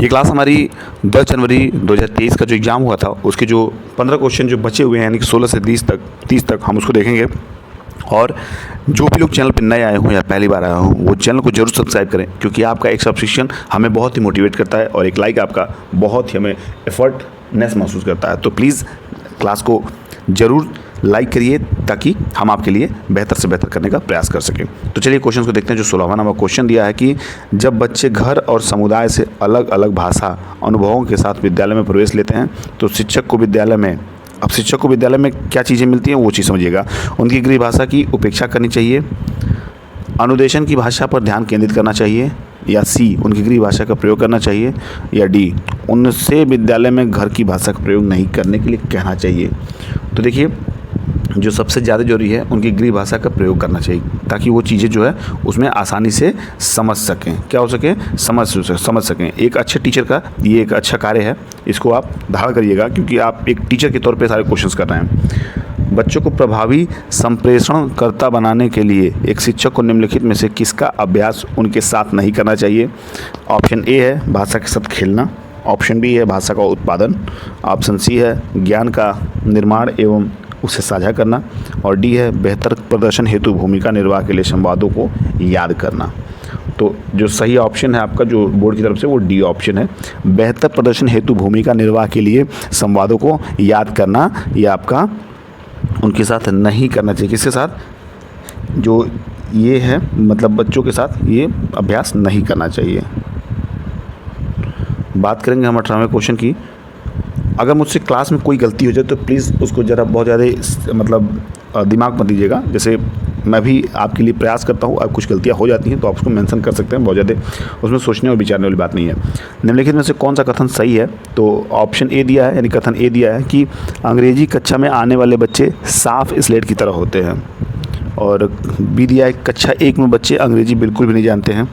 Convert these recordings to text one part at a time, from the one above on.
ये क्लास हमारी 10 जनवरी 2023 का जो एग्ज़ाम हुआ था उसके जो 15 क्वेश्चन जो बचे हुए हैं यानी कि 16 से 30 तक हम उसको देखेंगे। और जो भी लोग चैनल पर नए आए हों या पहली बार आए हों वो चैनल को जरूर सब्सक्राइब करें, क्योंकि आपका एक सब्सक्रिप्शन हमें बहुत ही मोटिवेट करता है और एक लाइक आपका बहुत ही हमें एफर्टनेस महसूस करता है। तो प्लीज़ क्लास को ज़रूर लाइक करिए ताकि हम आपके लिए बेहतर से बेहतर करने का प्रयास कर सकें। तो चलिए क्वेश्चन को देखते हैं। जो 16वां नंबर क्वेश्चन दिया है कि जब बच्चे घर और समुदाय से अलग अलग भाषा अनुभवों के साथ विद्यालय में प्रवेश लेते हैं तो शिक्षक को विद्यालय में क्या चीज़ें मिलती हैं वो चीज़ समझिएगा। उनकी गृह भाषा की उपेक्षा करनी चाहिए, अनुदेशन की भाषा पर ध्यान केंद्रित करना चाहिए, या सी उनकी गृह भाषा का प्रयोग करना चाहिए, या डी उनसे विद्यालय में घर की भाषा का प्रयोग नहीं करने के लिए कहना चाहिए। तो देखिए जो सबसे ज़्यादा जरूरी है उनकी गृह भाषा का प्रयोग करना चाहिए ताकि वो चीज़ें जो है उसमें आसानी से समझ सकें, क्या हो सके समझ सकें। एक अच्छे टीचर का ये एक अच्छा कार्य है, इसको आप धारण करिएगा क्योंकि आप एक टीचर के तौर पे सारे क्वेश्चंस कर रहे हैं। बच्चों को प्रभावी संप्रेषणकर्ता बनाने के लिए एक शिक्षक को निम्नलिखित में से किसका अभ्यास उनके साथ नहीं करना चाहिए। ऑप्शन ए है भाषा के साथ खेलना, ऑप्शन बी है भाषा का उत्पादन, ऑप्शन सी है ज्ञान का निर्माण एवं उसे साझा करना, और डी है बेहतर प्रदर्शन हेतु भूमिका निर्वाह के लिए संवादों को याद करना। तो जो सही ऑप्शन है आपका जो बोर्ड की तरफ से वो डी ऑप्शन है, बेहतर प्रदर्शन हेतु भूमिका निर्वाह के लिए संवादों को याद करना। ये आपका उनके साथ नहीं करना चाहिए। किसके साथ? जो ये है मतलब बच्चों के साथ ये अभ्यास नहीं करना चाहिए। बात करेंगे हम 18वें क्वेश्चन की। अगर मुझसे क्लास में कोई गलती हो जाए तो प्लीज़ उसको ज़रा बहुत ज़्यादा मतलब दिमाग मत दीजिएगा। जैसे मैं भी आपके लिए प्रयास करता हूँ, अब कुछ गलतियाँ हो जाती हैं तो आप उसको मेंशन कर सकते हैं, बहुत ज़्यादा उसमें सोचने और विचारने वाली बात नहीं है। निम्नलिखित में से कौन सा कथन सही है? तो ऑप्शन ए दिया है, यानी कथन ए दिया है कि अंग्रेजी कक्षा में आने वाले बच्चे साफ स्लेट की तरह होते हैं, और बी दिया है कक्षा 1 में बच्चे अंग्रेजी बिल्कुल भी नहीं जानते हैं,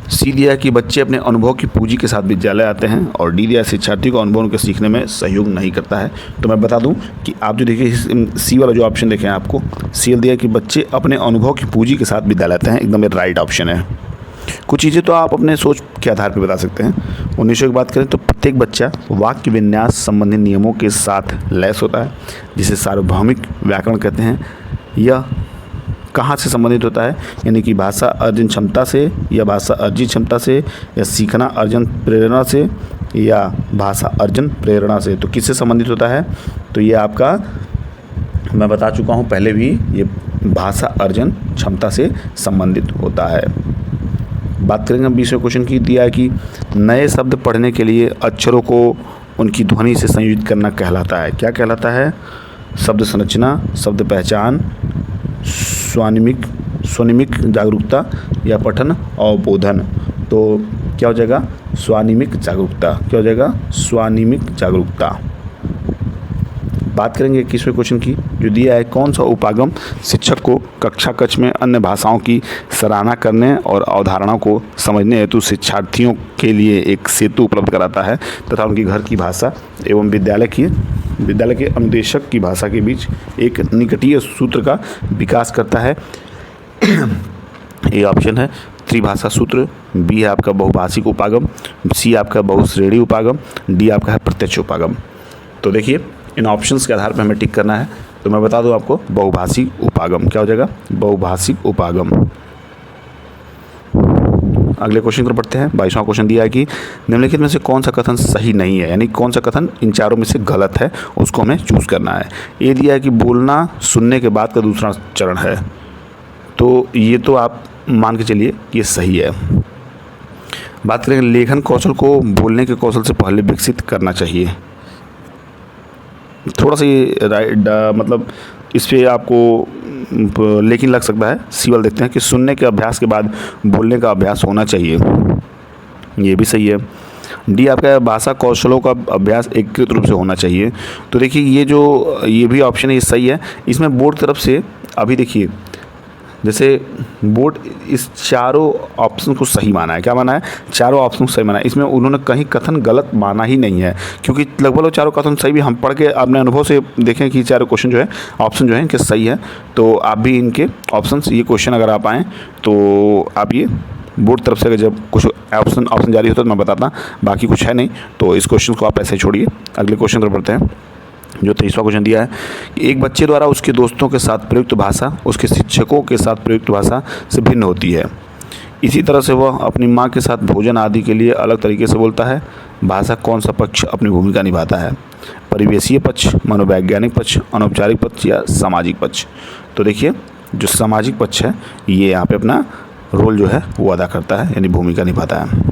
सी दिया है कि बच्चे अपने अनुभव की पूंजी के साथ विद्यालय आते हैं, और डी दिया है शिक्षार्थी को अनुभव उनके सीखने में सहयोग नहीं करता है। तो मैं बता दूं कि आप जो देखिए सी वाला जो ऑप्शन देखें आपको सी दिया है कि बच्चे अपने अनुभव की पूंजी के साथ विद्यालय आते हैं, एकदम राइट ऑप्शन है। कुछ चीज़ें तो आप अपने सोच के आधार पर बता सकते हैं। 1900 की बात करें तो प्रत्येक बच्चा वाक्य विन्यास संबंधी नियमों के साथ लैस होता है, जिसे सार्वभौमिक व्याकरण कहते हैं। यह कहाँ से संबंधित होता है? यानी कि भाषा अर्जन क्षमता से, या भाषा अर्जित क्षमता से, या सीखना अर्जन प्रेरणा से, या भाषा अर्जन प्रेरणा से। तो किससे संबंधित होता है? तो ये आपका मैं बता चुका हूँ पहले भी, ये भाषा अर्जन क्षमता से संबंधित होता है। बात करेंगे हम 20वें क्वेश्चन की। दिया है कि नए शब्द पढ़ने के लिए अक्षरों को उनकी ध्वनि से संयोजित करना कहलाता है। क्या कहलाता है? शब्द संरचना, शब्द पहचान, स्वनिमिक जागरूकता, या पठन अवबोधन। तो क्या हो जाएगा? स्वनिमिक जागरूकता। क्या हो जाएगा? स्वनिमिक जागरूकता। बात करेंगे 21वें क्वेश्चन की जो दिया है कौन सा उपागम शिक्षक को कक्षा कक्ष में अन्य भाषाओं की सराहना करने और अवधारणाओं को समझने हेतु शिक्षार्थियों के लिए एक सेतु उपलब्ध कराता है तथा उनकी घर की भाषा एवं विद्यालय के अनुदेशक की भाषा के बीच एक निकटीय सूत्र का विकास करता है। ये ऑप्शन है त्रिभाषा सूत्र, बी है आपका बहुभाषिक उपागम, सी आपका बहुश्रेणी उपागम, डी आपका है प्रत्यक्ष उपागम। तो देखिए इन ऑप्शंस के आधार पर हमें टिक करना है। तो मैं बता दूं आपको बहुभाषिक उपागम। क्या हो जाएगा? बहुभाषिक उपागम। अगले क्वेश्चन पर पढ़ते हैं। 22वां क्वेश्चन दिया है कि निम्नलिखित में से कौन सा कथन सही नहीं है, यानी कौन सा कथन इन चारों में से गलत है, उसको हमें चूज़ करना है। ये दिया है कि बोलना सुनने के बाद का दूसरा चरण है, तो ये तो आप मान के चलिए कि ये सही है। बात करेंगे लेखन कौशल को बोलने के कौशल से पहले विकसित करना चाहिए। थोड़ा सा ये मतलब इस पर आपको लेकिन लग सकता है। सी वाला देखते हैं कि सुनने के अभ्यास के बाद बोलने का अभ्यास होना चाहिए, ये भी सही है। डी आपका भाषा कौशलों का अभ्यास एकीकृत रूप से होना चाहिए। तो देखिए ये भी ऑप्शन है, ये सही है। इसमें बोर्ड तरफ से अभी देखिए जैसे बोर्ड इस चारों ऑप्शन को सही माना है। क्या माना है? चारों ऑप्शन को सही माना है। इसमें उन्होंने कहीं कथन गलत माना ही नहीं है, क्योंकि लगभग चारों कथन सही भी हम पढ़ के अपने अनुभव से देखें कि चारों क्वेश्चन जो है ऑप्शन जो है इनके सही है। तो आप भी इनके ऑप्शन ये क्वेश्चन अगर आप आएँ तो आप ये बोर्ड तरफ से अगर जब कुछ ऑप्शन जारी होता है तो मैं बताता, बाकी कुछ है नहीं। तो इस क्वेश्चन को आप ऐसे छोड़िए। अगले क्वेश्चन पर बढ़ते हैं। जो 23वां क्वेश्चन दिया है कि एक बच्चे द्वारा उसके दोस्तों के साथ प्रयुक्त भाषा उसके शिक्षकों के साथ प्रयुक्त भाषा से भिन्न होती है। इसी तरह से वह अपनी माँ के साथ भोजन आदि के लिए अलग तरीके से बोलता है। भाषा कौन सा पक्ष अपनी भूमिका निभाता है? परिवेशीय पक्ष, मनोवैज्ञानिक पक्ष, अनौपचारिक पक्ष या सामाजिक पक्ष? तो देखिए, जो सामाजिक पक्ष है ये यहाँ पे अपना रोल जो है वो अदा करता है, यानी भूमिका निभाता है।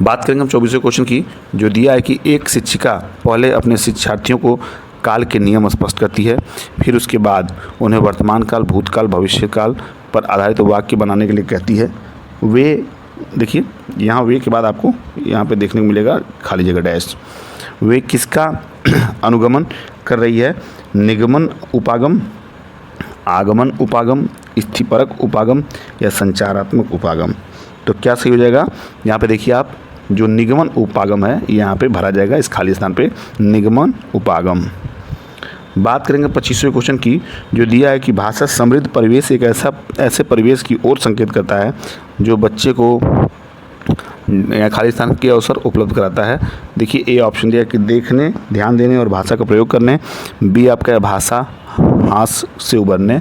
बात करेंगे हम 24वें क्वेश्चन की, जो दिया है कि एक शिक्षिका पहले अपने शिक्षार्थियों को काल के नियम स्पष्ट करती है, फिर उसके बाद उन्हें वर्तमान काल, भूतकाल, भविष्य काल पर आधारित वाक्य बनाने के लिए कहती है। वे देखिए, यहाँ वे के बाद आपको यहाँ पे देखने को मिलेगा खाली जगह डैश। वे किसका अनुगमन कर रही है? निगमन उपागम, आगमन उपागम, स्थितिपरक उपागम या संचारात्मक उपागम? तो क्या सही हो जाएगा? यहाँ पे देखिए आप, जो निगमन उपागम है यहाँ पे भरा जाएगा इस खाली स्थान पे, निगमन उपागम। बात करेंगे 25वें क्वेश्चन की, जो दिया है कि भाषा समृद्ध परिवेश एक ऐसे परिवेश की ओर संकेत करता है जो बच्चे को खाली स्थान के अवसर उपलब्ध कराता है। देखिए, ए ऑप्शन दिया कि देखने, ध्यान देने और भाषा का प्रयोग करने। बी आपका है भाषा ह्रास से उबरने,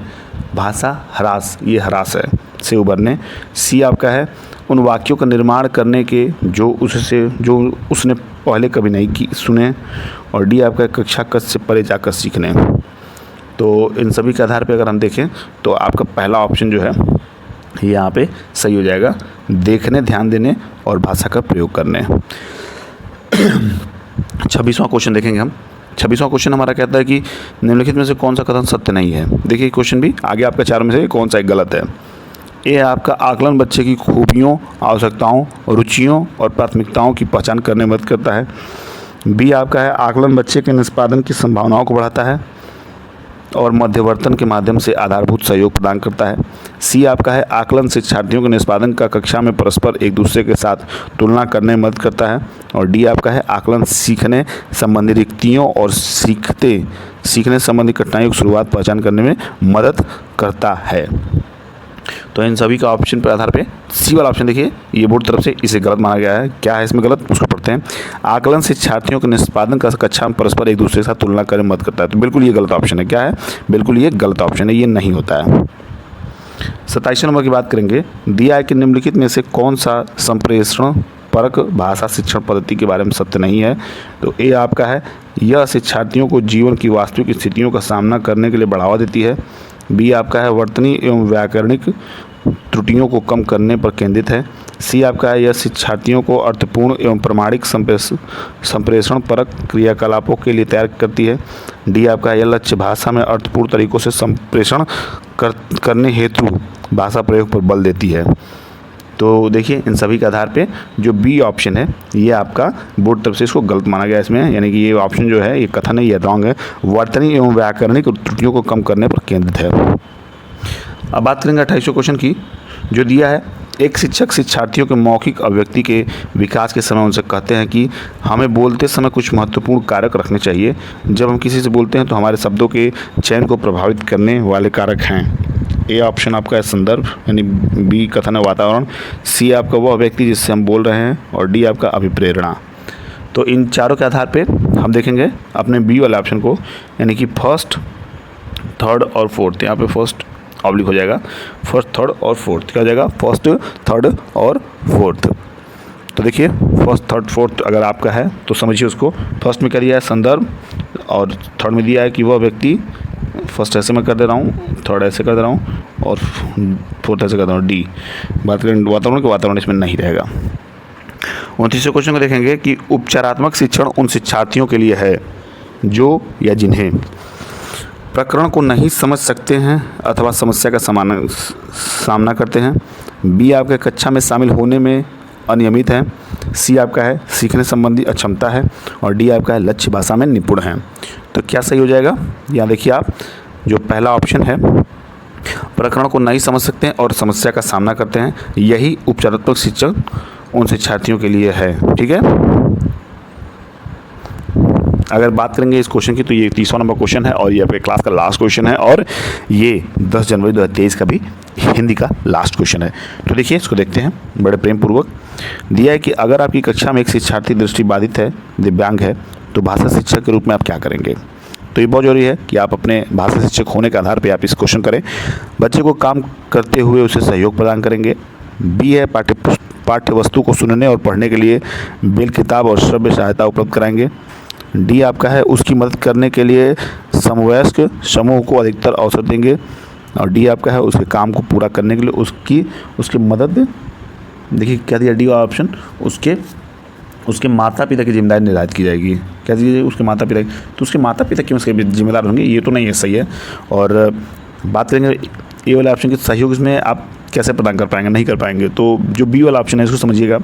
भाषा ह्रास, ये ह्रास है, से उबरने। सी आपका है उन वाक्यों का निर्माण करने के जो उसने पहले कभी नहीं की सुने। और डी आपका कक्षा कक्ष से परे जाकर सीखने। तो इन सभी के आधार पर अगर हम देखें तो आपका पहला ऑप्शन जो है यहाँ पे सही हो जाएगा, देखने, ध्यान देने और भाषा का प्रयोग करने। 26वां क्वेश्चन देखेंगे हम। 26वां क्वेश्चन हमारा कहता है कि निम्नलिखित में से कौन सा कथन सत्य नहीं है? देखिए क्वेश्चन भी आगे आपका 4 में से कौन सा एक गलत है। ए आपका आकलन बच्चे की खूबियों, आवश्यकताओं, रुचियों और प्राथमिकताओं की पहचान करने में मदद करता है। बी आपका है आकलन बच्चे के निष्पादन की संभावनाओं को बढ़ाता है और मध्यवर्तन के माध्यम से आधारभूत सहयोग प्रदान करता है। सी आपका है आकलन शिक्षार्थियों के निष्पादन का कक्षा में परस्पर एक दूसरे के साथ तुलना करने में मदद करता है। और डी आपका है आकलन सीखने संबंधी रिक्तियों और सीखने संबंधी कठिनाइयों की शुरुआत पहचान करने में मदद करता है। तो इन सभी का ऑप्शन पर आधार पे सी वाला ऑप्शन देखिए, ये बोर्ड तरफ से इसे गलत माना गया है। क्या है इसमें गलत, उसको पढ़ते हैं। आकलन शिक्षार्थियों के निष्पादन का कक्षा में परस्पर एक दूसरे के साथ तुलना करने में मदद करता है। तो बिल्कुल ये गलत ऑप्शन है। क्या है? बिल्कुल ये गलत ऑप्शन है, ये नहीं होता है। 27 नंबर की बात करेंगे। दिया है कि निम्नलिखित में से कौन सा संप्रेषण परक भाषा शिक्षण पद्धति के बारे में सत्य नहीं है? तो ए आपका है यह शिक्षार्थियों को जीवन की वास्तविक स्थितियों का सामना करने के लिए बढ़ावा देती है। बी आपका है वर्तनी एवं व्याकरणिक त्रुटियों को कम करने पर केंद्रित है। सी आपका है यह शिक्षार्थियों को अर्थपूर्ण एवं प्रमाणिक संप्रेषण परक क्रियाकलापों के लिए तैयार करती है। डी आपका है यह लक्ष्य भाषा में अर्थपूर्ण तरीकों से संप्रेषण करने हेतु भाषा प्रयोग पर बल देती है। तो देखिए, इन सभी के आधार पे जो बी ऑप्शन है ये आपका बोर्ड तरफ से इसको गलत माना गया इसमें, यानी कि ये ऑप्शन जो है ये कथन है, ये रॉन्ग है। वर्तनी एवं व्याकरणिक त्रुटियों को कम करने पर केंद्रित है। अब बात करेंगे 28वें क्वेश्चन की, जो दिया है एक शिक्षक शिक्षार्थियों के मौखिक अभिव्यक्ति के विकास के समय उनसे कहते हैं कि हमें बोलते समय कुछ महत्वपूर्ण कारक रखने चाहिए। जब हम किसी से बोलते हैं तो हमारे शब्दों के चयन को प्रभावित करने वाले कारक हैं। ए ऑप्शन आपका है संदर्भ, यानी बी कथन है वातावरण। सी आपका वह व्यक्ति जिससे हम बोल रहे हैं और डी आपका अभिप्रेरणा। तो इन चारों के आधार पे हम देखेंगे अपने बी वाले ऑप्शन को, यानी कि फर्स्ट, थर्ड और फोर्थ। यहाँ पे फर्स्ट ऑब्लिक हो जाएगा, फर्स्ट, थर्ड और फोर्थ। क्या हो जाएगा? फर्स्ट, थर्ड और फोर्थ। तो देखिए फर्स्ट, थर्ड, फोर्थ अगर आपका है तो समझिए उसको। फर्स्ट में क्या दिया है? संदर्भ, और थर्ड में दिया है कि वह व्यक्ति, फर्स्ट ऐसे मैं कर दे रहा हूँ, थर्ड ऐसे कर दे रहा हूँ और फोर्थ ऐसे कर दे रहा हूँ, डी। बात करें वातावरण के, वातावरण इसमें नहीं रहेगा। 29वें क्वेश्चन को देखेंगे कि उपचारात्मक शिक्षण उन शिक्षार्थियों के लिए है जो या जिन्हें प्रकरण को नहीं समझ सकते हैं अथवा समस्या का सामना करते हैं। बी आपके कक्षा में शामिल होने में अनियमित है। सी आपका है सीखने संबंधी अक्षमता है। और डी आपका है लक्ष्य भाषा में निपुण है। तो क्या सही हो जाएगा? यहाँ देखिए आप, जो पहला ऑप्शन है प्रकरण को नहीं समझ सकते हैं और समस्या का सामना करते हैं, यही उपचारात्मक शिक्षण उन शिक्षार्थियों के लिए है। ठीक है। अगर बात करेंगे इस क्वेश्चन की तो ये 30वां नंबर क्वेश्चन है और ये आपके क्लास का लास्ट क्वेश्चन है और ये 10 जनवरी 2023 का भी हिंदी का लास्ट क्वेश्चन है। तो देखिए इसको देखते हैं बड़े प्रेम पूर्वक। दिया है कि अगर आपकी कक्षा में एक शिक्षार्थी दृष्टिबाधित है, दिव्यांग है, तो भाषा शिक्षक के रूप में आप क्या करेंगे। तो ये बहुत जरूरी है कि आप अपने भाषा शिक्षक होने के आधार पर आप इस क्वेश्चन करें। बच्चे को काम करते हुए उसे सहयोग प्रदान करेंगे। बी है पाठ्य वस्तु को सुनने और पढ़ने के लिए ब्रेल किताब और श्रव्य सहायता उपलब्ध कराएंगे। डी आपका है उसकी मदद करने के लिए समवयस्क समूह को अधिकतर अवसर देंगे। और डी आपका है उसके काम को पूरा करने के लिए उसकी मदद, देखिए क्या दिया डी ऑप्शन, उसके माता पिता की जिम्मेदारी निर्धारित की जाएगी। क्या दीजिए उसके माता पिता, तो उसके माता पिता क्यों उसके जिम्मेदार होंगे, ये तो नहीं है, सही है। और बात करेंगे ए वाले ऑप्शन की सहयोग इसमें आप कैसे प्रदान कर पाएंगे, नहीं कर पाएंगे। तो जो बी वाला ऑप्शन है इसको समझिएगा।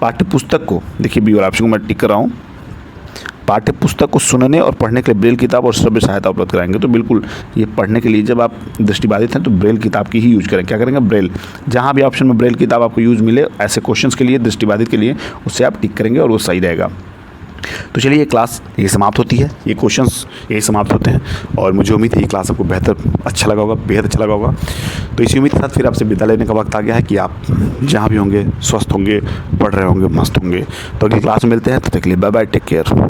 पाठ्य पुस्तक को, देखिए बी वाला ऑप्शन को मैं टिक कर रहा हूँ, पाठ्य पुस्तक को सुनने और पढ़ने के लिए ब्रेल किताब और श्रव्य सहायता उपलब्ध कराएंगे। तो बिल्कुल ये पढ़ने के लिए जब आप दृष्टिबाधित हैं तो ब्रेल किताब की ही यूज करें। क्या करेंगे, ब्रेल, जहाँ भी ऑप्शन में ब्रेल किताब आपको यूज मिले ऐसे क्वेश्चंस के लिए, दृष्टिबाधित के लिए, उससे आप टिक करेंगे और वो सही रहेगा। तो चलिए ये क्लास यही समाप्त होती है, ये क्वेश्चंस यही समाप्त होते हैं और मुझे उम्मीद है ये क्लास आपको अच्छा लगा होगा, बेहद अच्छा लगा होगा। तो इसी उम्मीद के साथ फिर आपसे विदा लेने का वक्त आ गया है कि आप जहाँ भी होंगे स्वस्थ होंगे, पढ़ रहे होंगे, मस्त होंगे। तो अगली क्लास में मिलते हैं, तब तक के लिए बाय बाय, टेक केयर।